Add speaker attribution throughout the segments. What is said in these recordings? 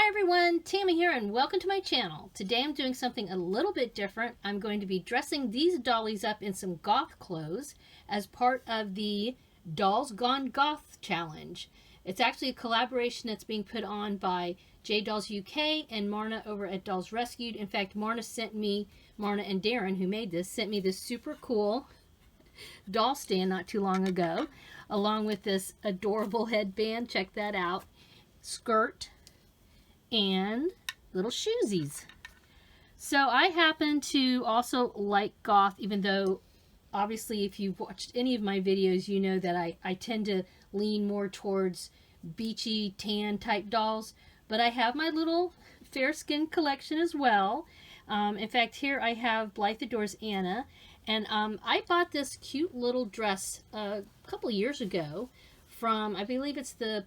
Speaker 1: everyone, Tammy here and welcome to my channel. Today I'm doing something a little bit different. I'm going to be dressing these dollies up in some goth clothes as part of the Dolls Gone Goth challenge. It's actually a collaboration that's being put on by J Dolls UK and Marna over at Dolls Rescued. In fact, Marna and Darren, who made this, sent me this super cool doll stand not too long ago, along with this adorable headband. Check that out. Skirt and little shoesies. So I happen to also like goth, even though obviously if you've watched any of my videos, you know that I tend to lean more towards beachy tan type dolls, but I have my little fair skin collection as well. In fact, here I have Blythe Adores Anna, and I bought this cute little dress a couple years ago from, I believe it's the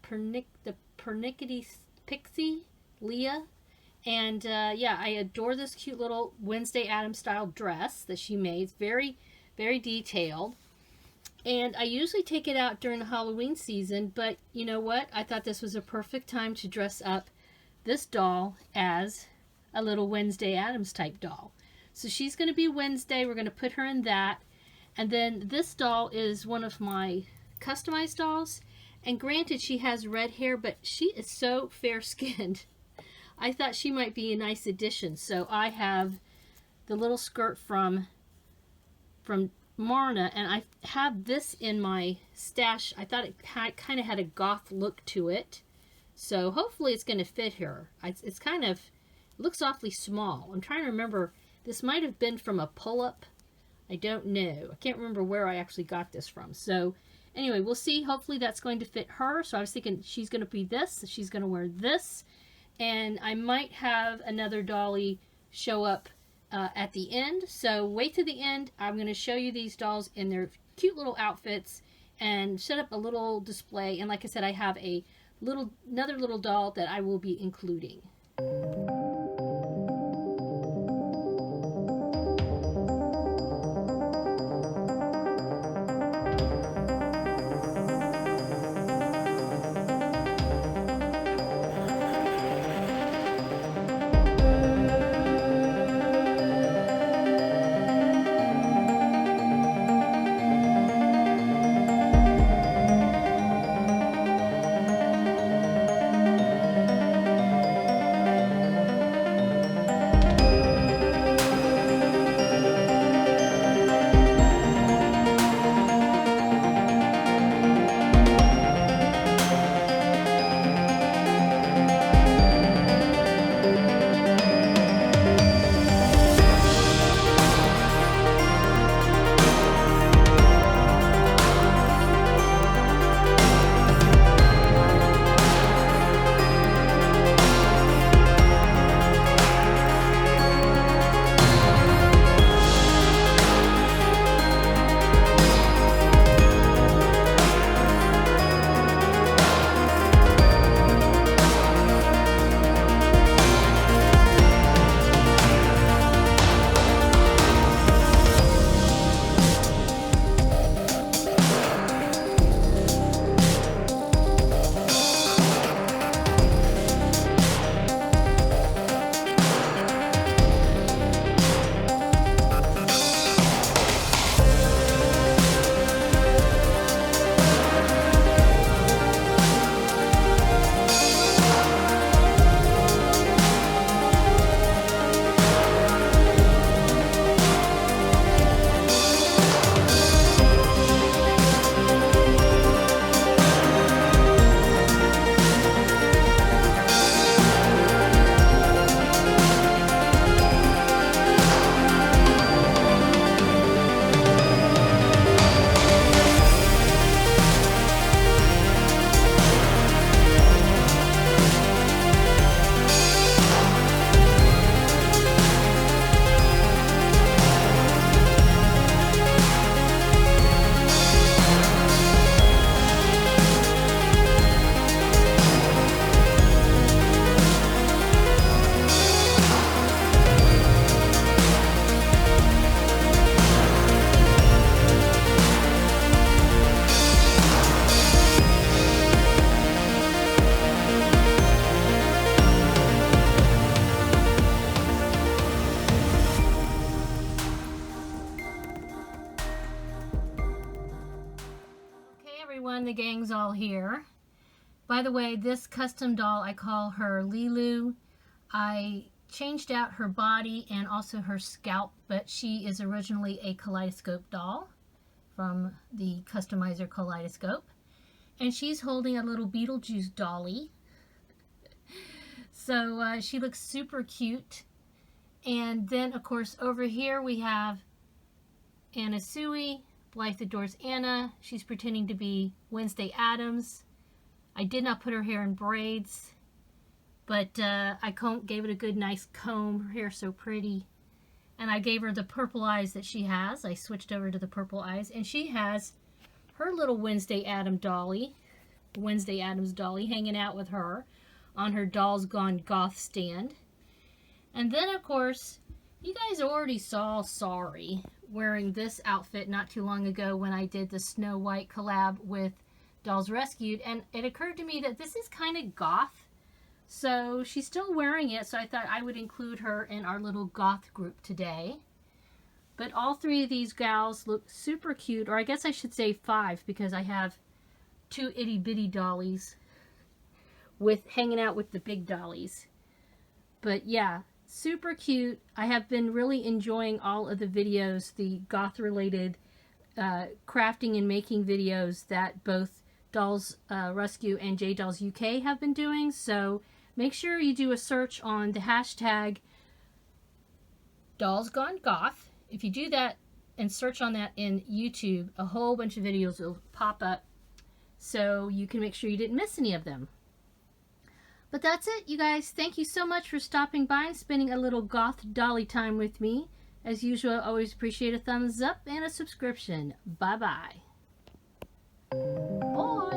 Speaker 1: Pernickety Pixie Leah, and yeah, I adore this cute little Wednesday Addams style dress that she made. It's very, very detailed, and I usually take it out during the Halloween season, but you know what? I thought this was a perfect time to dress up this doll as a little Wednesday Addams type doll. So she's going to be Wednesday. We're going to put her in that, and then this doll is one of my customized dolls, and granted she has red hair, but she is so fair-skinned. I thought she might be a nice addition. So I have the little skirt from Marna, and I have this in my stash. I thought it kind of had a goth look to it, so hopefully it's going to fit her. It's kind of, it looks awfully small. I'm trying to remember, this might have been from a pull-up. I don't know. I can't remember where I actually got this from. So anyway, we'll see. Hopefully that's going to fit her. So I was thinking she's going to be this. She's going to wear this. And I might have another dolly show up at the end. So wait to the end. I'm going to show you these dolls in their cute little outfits and set up a little display. And like I said, I have another little doll that I will be including. the gang's all here. By the way, this custom doll, I call her Lilu. I changed out her body and also her scalp, but she is originally a kaleidoscope doll from the Customizer Kaleidoscope. And she's holding a little Beetlejuice dolly. So she looks super cute. And then, of course, over here we have Anna Sui. Blythe adores Anna. She's pretending to be Wednesday Addams. I did not put her hair in braids, but I gave it a good nice comb. Her hair's so pretty. And I gave her the purple eyes that she has. I switched over to the purple eyes. And she has her little Wednesday Addams dolly, hanging out with her on her Dolls Gone Goth stand. And then, of course, you guys already saw Sorry wearing this outfit not too long ago when I did the Snow White collab with Dolls Rescued, and it occurred to me that this is kind of goth, so she's still wearing it, so I thought I would include her in our little goth group today. But all three of these gals look super cute, or I guess I should say 5, because I have 2 itty bitty dollies hanging out with the big dollies. But yeah, super cute. I have been really enjoying all of the videos, the goth related crafting and making videos that both Dolls Rescue and J Dolls UK have been doing. So make sure you do a search on the hashtag Dolls Gone Goth. If you do that and search on that in YouTube, a whole bunch of videos will pop up so you can make sure you didn't miss any of them. But that's it, you guys. Thank you so much for stopping by and spending a little goth dolly time with me. As usual, I always appreciate a thumbs up and a subscription. Bye-bye. Bye.